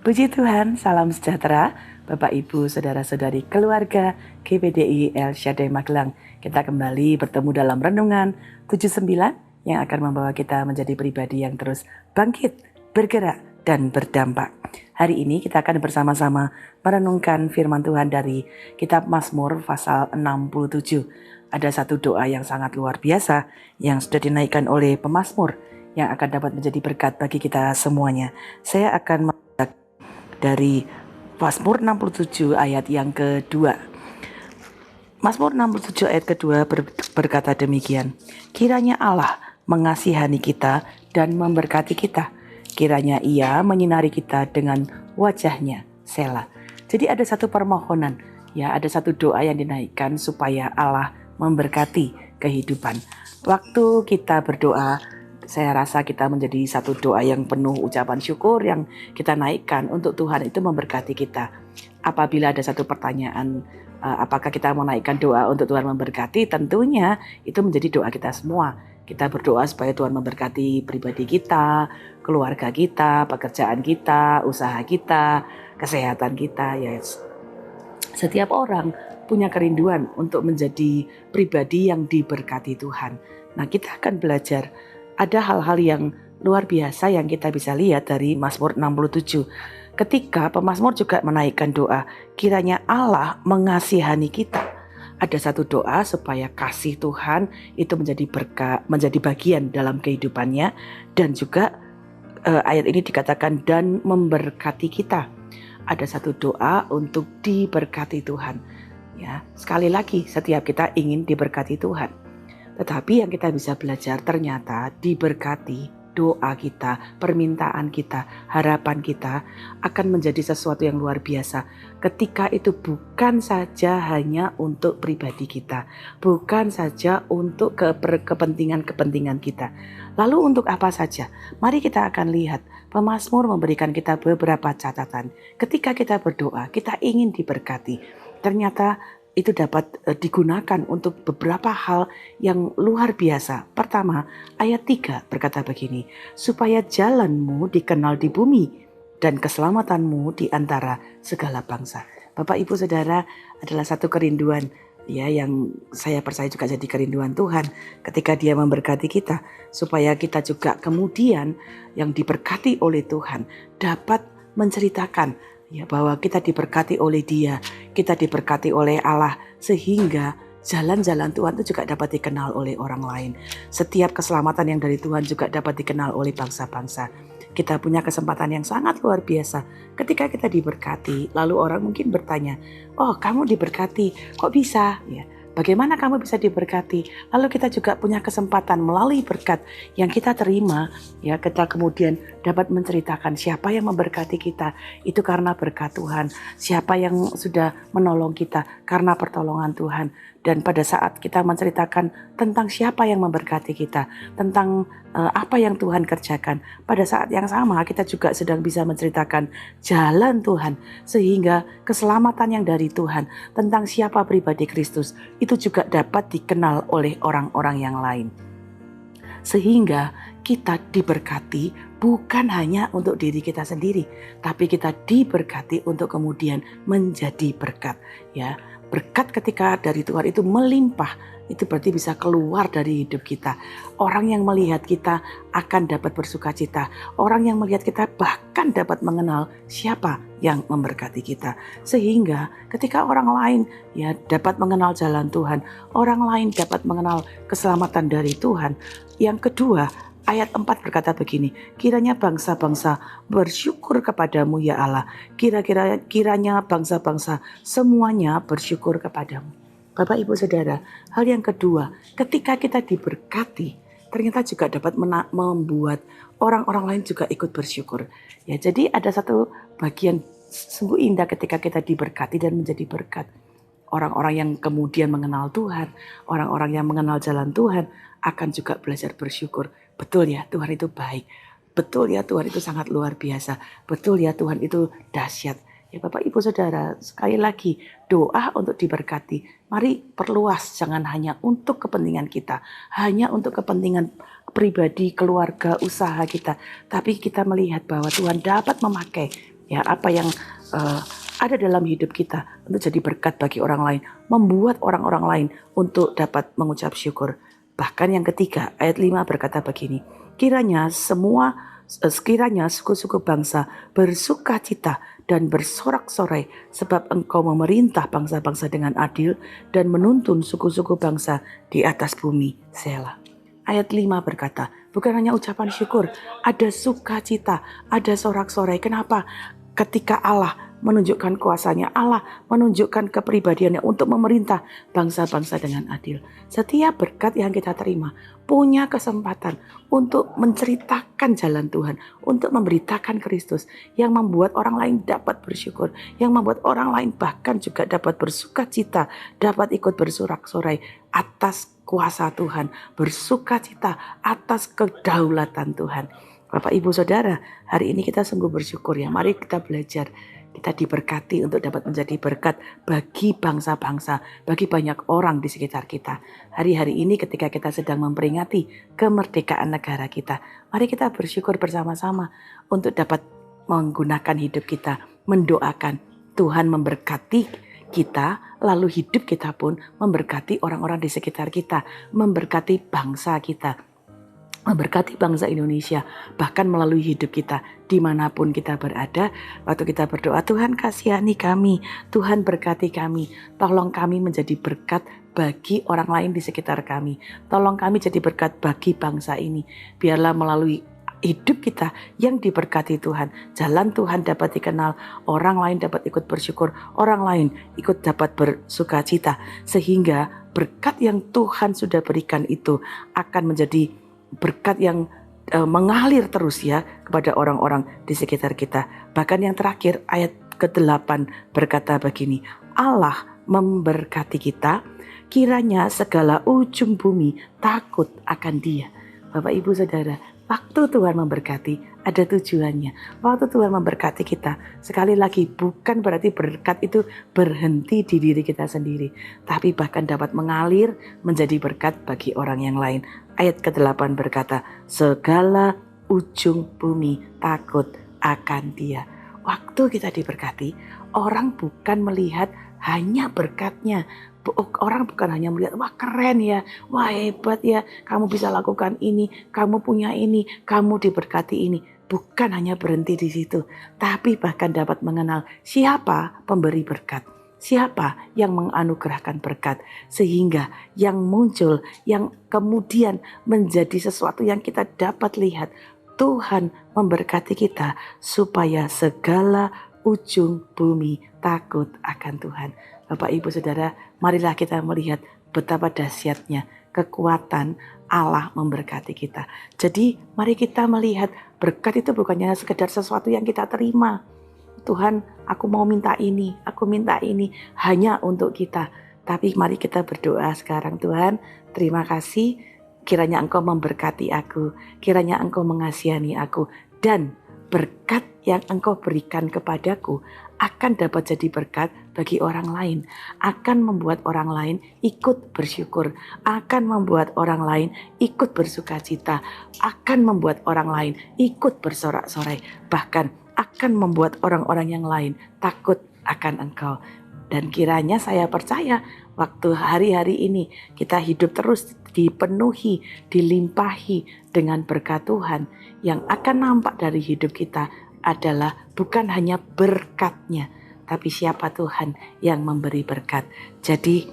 Puji Tuhan, salam sejahtera, Bapak Ibu, Saudara-saudari keluarga GPDI El Shaddai Magelang. Kita kembali bertemu dalam Renungan 79 yang akan membawa kita menjadi pribadi yang terus bangkit, bergerak, dan berdampak. Hari ini kita akan bersama-sama merenungkan firman Tuhan dari kitab Mazmur pasal 67. Ada satu doa yang sangat luar biasa yang sudah dinaikkan oleh pemazmur yang akan dapat menjadi berkat bagi kita semuanya. Saya akan dari Mazmur 67 ayat yang kedua. Mazmur 67 ayat kedua berkata demikian. Kiranya Allah mengasihani kita dan memberkati kita. Kiranya Ia menyinari kita dengan wajahnya. Selah. Jadi ada satu permohonan, ya, ada satu doa yang dinaikkan supaya Allah memberkati kehidupan. Waktu kita berdoa, saya rasa kita menjadi satu doa yang penuh ucapan syukur yang kita naikkan untuk Tuhan itu memberkati kita. Apabila ada satu pertanyaan, apakah kita mau naikkan doa untuk Tuhan memberkati? Tentunya itu menjadi doa kita semua. Kita berdoa supaya Tuhan memberkati pribadi kita, keluarga kita, pekerjaan kita, usaha kita, kesehatan kita. Ya, setiap orang punya kerinduan untuk menjadi pribadi yang diberkati Tuhan. Nah, kita akan belajar. Ada hal-hal yang luar biasa yang kita bisa lihat dari Mazmur 67. Ketika pemazmur juga menaikkan doa, kiranya Allah mengasihani kita. Ada satu doa supaya kasih Tuhan itu menjadi berkat, menjadi bagian dalam kehidupannya. Dan juga ayat ini dikatakan dan memberkati kita. Ada satu doa untuk diberkati Tuhan. Ya, sekali lagi setiap kita ingin diberkati Tuhan. Tetapi yang kita bisa belajar ternyata diberkati, doa kita, permintaan kita, harapan kita akan menjadi sesuatu yang luar biasa. Ketika itu bukan saja hanya untuk pribadi kita, bukan saja untuk kepentingan-kepentingan kita. Lalu untuk apa saja? Mari kita akan lihat. Pemazmur memberikan kita beberapa catatan. Ketika kita berdoa, kita ingin diberkati. Ternyata itu dapat digunakan untuk beberapa hal yang luar biasa. Pertama, ayat 3 berkata begini, supaya jalanmu dikenal di bumi dan keselamatanmu di antara segala bangsa. Bapak, Ibu, Saudara, adalah satu kerinduan ya yang saya percaya juga jadi kerinduan Tuhan ketika Dia memberkati kita, supaya kita juga kemudian yang diberkati oleh Tuhan dapat menceritakan ya, bahwa kita diberkati oleh Dia, kita diberkati oleh Allah, sehingga jalan-jalan Tuhan itu juga dapat dikenal oleh orang lain. Setiap keselamatan yang dari Tuhan juga dapat dikenal oleh bangsa-bangsa. Kita punya kesempatan yang sangat luar biasa ketika kita diberkati. Lalu orang mungkin bertanya, oh kamu diberkati, kok bisa? Ya. Bagaimana kamu bisa diberkati? Lalu kita juga punya kesempatan melalui berkat yang kita terima, ya, kita kemudian dapat menceritakan siapa yang memberkati kita itu karena berkat Tuhan, siapa yang sudah menolong kita karena pertolongan Tuhan. Dan pada saat kita menceritakan tentang siapa yang memberkati kita, tentang apa yang Tuhan kerjakan, pada saat yang sama kita juga sedang bisa menceritakan jalan Tuhan, sehingga keselamatan yang dari Tuhan, tentang siapa pribadi Kristus, itu juga dapat dikenal oleh orang-orang yang lain. Sehingga kita diberkati bukan hanya untuk diri kita sendiri, tapi kita diberkati untuk kemudian menjadi berkat, ya. Berkat ketika dari Tuhan itu melimpah, itu berarti bisa keluar dari hidup kita. Orang yang melihat kita akan dapat bersuka cita. Orang yang melihat kita bahkan dapat mengenal siapa yang memberkati kita. Sehingga ketika orang lain ya dapat mengenal jalan Tuhan, orang lain dapat mengenal keselamatan dari Tuhan. Yang kedua, ayat 4 berkata begini, kiranya bangsa-bangsa bersyukur kepadamu ya Allah. Kiranya bangsa-bangsa semuanya bersyukur kepadamu. Bapak, Ibu, Saudara, hal yang kedua, ketika kita diberkati, ternyata juga dapat membuat orang-orang lain juga ikut bersyukur. Ya, jadi ada satu bagian sungguh indah ketika kita diberkati dan menjadi berkat. Orang-orang yang kemudian mengenal Tuhan, orang-orang yang mengenal jalan Tuhan akan juga belajar bersyukur. Betul ya, Tuhan itu baik. Betul ya, Tuhan itu sangat luar biasa. Betul ya, Tuhan itu dahsyat. Ya Bapak, Ibu, Saudara, sekali lagi doa untuk diberkati. Mari perluas, jangan hanya untuk kepentingan kita, hanya untuk kepentingan pribadi, keluarga, usaha kita. Tapi kita melihat bahwa Tuhan dapat memakai ya apa yang ada dalam hidup kita untuk jadi berkat bagi orang lain, membuat orang-orang lain untuk dapat mengucap syukur. Bahkan yang ketiga, ayat 5 berkata begini, sekiranya suku-suku bangsa bersuka cita dan bersorak-sorai sebab engkau memerintah bangsa-bangsa dengan adil dan menuntun suku-suku bangsa di atas bumi. Selah. Ayat 5 berkata, bukan hanya ucapan syukur, ada sukacita, ada sorak-sorai. Kenapa? Ketika Allah menunjukkan kuasanya, Allah menunjukkan kepribadiannya untuk memerintah bangsa-bangsa dengan adil. Setiap berkat yang kita terima punya kesempatan untuk menceritakan jalan Tuhan, untuk memberitakan Kristus yang membuat orang lain dapat bersyukur, yang membuat orang lain bahkan juga dapat bersuka cita, dapat ikut bersorak-sorai atas kuasa Tuhan, bersuka cita atas kedaulatan Tuhan. Bapak, Ibu, Saudara, hari ini kita sungguh bersyukur ya. Mari kita belajar, kita diberkati untuk dapat menjadi berkat bagi bangsa-bangsa, bagi banyak orang di sekitar kita. Hari-hari ini ketika kita sedang memperingati kemerdekaan negara kita, mari kita bersyukur bersama-sama untuk dapat menggunakan hidup kita, mendoakan Tuhan memberkati kita, lalu hidup kita pun memberkati orang-orang di sekitar kita, memberkati bangsa kita, memberkati bangsa Indonesia, bahkan melalui hidup kita dimanapun kita berada. Waktu kita berdoa, Tuhan kasihani kami, Tuhan berkati kami, tolong kami menjadi berkat bagi orang lain di sekitar kami, tolong kami jadi berkat bagi bangsa ini. Biarlah melalui hidup kita yang diberkati Tuhan, jalan Tuhan dapat dikenal, orang lain dapat ikut bersyukur, orang lain ikut dapat bersuka cita, sehingga berkat yang Tuhan sudah berikan itu akan menjadi berkat yang mengalir terus ya kepada orang-orang di sekitar kita. Bahkan yang terakhir ayat ke-8 berkata begini, Allah memberkati kita, kiranya segala ujung bumi takut akan Dia. Bapak, Ibu, Saudara, waktu Tuhan memberkati ada tujuannya. Waktu Tuhan memberkati kita, sekali lagi bukan berarti berkat itu berhenti di diri kita sendiri, tapi bahkan dapat mengalir menjadi berkat bagi orang yang lain. Ayat ke-8 berkata, segala ujung bumi takut akan Dia. Waktu kita diberkati, orang bukan melihat hanya berkatnya. Orang bukan hanya melihat, wah keren ya, wah hebat ya, kamu bisa lakukan ini, kamu punya ini, kamu diberkati ini. Bukan hanya berhenti di situ, tapi bahkan dapat mengenal siapa pemberi berkat, siapa yang menganugerahkan berkat, sehingga yang muncul, yang kemudian menjadi sesuatu yang kita dapat lihat, Tuhan memberkati kita supaya segala ujung bumi takut akan Tuhan. Bapak, Ibu, Saudara, marilah kita melihat betapa dahsyatnya kekuatan Allah memberkati kita. Jadi mari kita melihat berkat itu bukannya sekedar sesuatu yang kita terima. Tuhan, aku mau minta ini, aku minta ini hanya untuk kita. Tapi mari kita berdoa sekarang, Tuhan, terima kasih kiranya Engkau memberkati aku, kiranya Engkau mengasihani aku, dan berkat yang Engkau berikan kepadaku akan dapat jadi berkat bagi orang lain, akan membuat orang lain ikut bersyukur, akan membuat orang lain ikut bersuka cita, akan membuat orang lain ikut bersorak-sorai, bahkan akan membuat orang-orang yang lain takut akan Engkau. Dan kiranya saya percaya waktu hari-hari ini kita hidup terus dipenuhi, dilimpahi dengan berkat Tuhan, yang akan nampak dari hidup kita adalah bukan hanya berkatnya, tapi siapa Tuhan yang memberi berkat. Jadi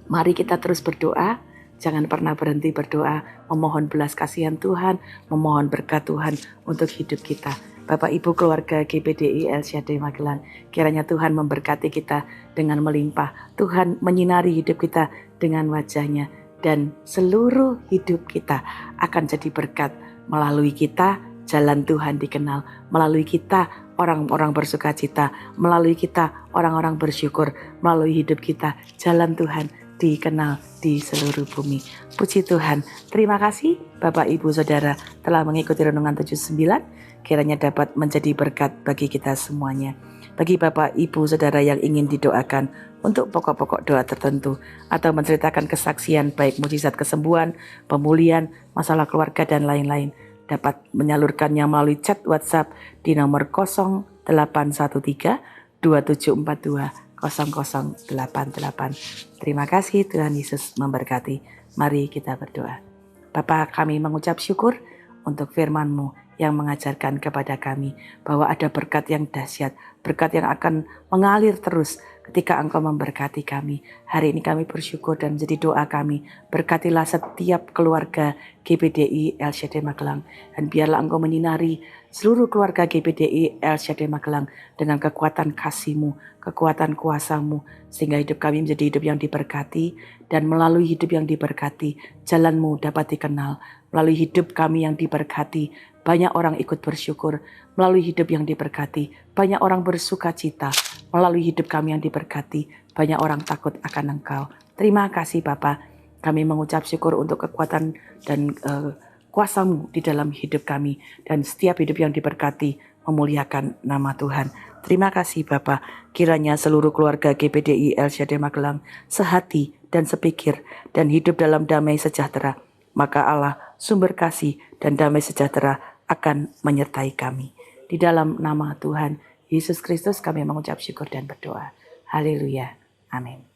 mari kita terus berdoa, jangan pernah berhenti berdoa, memohon belas kasihan Tuhan, memohon berkat Tuhan untuk hidup kita. Bapak, Ibu, keluarga GPDI El Shaddai Magelang, kiranya Tuhan memberkati kita dengan melimpah, Tuhan menyinari hidup kita dengan wajah-Nya, dan seluruh hidup kita akan jadi berkat. Melalui kita jalan Tuhan dikenal, melalui kita orang-orang bersuka cita, melalui kita orang-orang bersyukur, melalui hidup kita jalan Tuhan dikenal di seluruh bumi. Puji Tuhan. Terima kasih Bapak, Ibu, Saudara telah mengikuti Renungan 79, kiranya dapat menjadi berkat bagi kita semuanya. Bagi Bapak, Ibu, Saudara yang ingin didoakan untuk pokok-pokok doa tertentu atau menceritakan kesaksian baik mujizat kesembuhan, pemulihan, masalah keluarga dan lain-lain, dapat menyalurkannya melalui chat WhatsApp di nomor 0813 2742 0088. Terima kasih, Tuhan Yesus memberkati. Mari kita berdoa. Bapa, kami mengucap syukur untuk firman-Mu yang mengajarkan kepada kami bahwa ada berkat yang dahsyat, berkat yang akan mengalir terus ketika Engkau memberkati kami. Hari ini kami bersyukur dan menjadi doa kami, berkatilah setiap keluarga GBDI El Shaddai Magelang, dan biarlah Engkau menyinari seluruh keluarga GBDI El Shaddai Magelang dengan kekuatan kasih-Mu, kekuatan kuasa-Mu, sehingga hidup kami menjadi hidup yang diberkati, dan melalui hidup yang diberkati, jalan-Mu dapat dikenal. Melalui hidup kami yang diberkati, banyak orang ikut bersyukur. Melalui hidup yang diberkati, banyak orang bersuka cita. Melalui hidup kami yang diberkati, banyak orang takut akan Engkau. Terima kasih Bapa. Kami mengucap syukur untuk kekuatan dan kuasa-Mu di dalam hidup kami. Dan setiap hidup yang diberkati memuliakan nama Tuhan. Terima kasih Bapa. Kiranya seluruh keluarga GBDI El Shaddai Magelang sehati dan sepikir dan hidup dalam damai sejahtera. Maka Allah, sumber kasih dan damai sejahtera akan menyertai kami. Di dalam nama Tuhan Yesus Kristus kami mengucap syukur dan berdoa. Haleluya. Amin.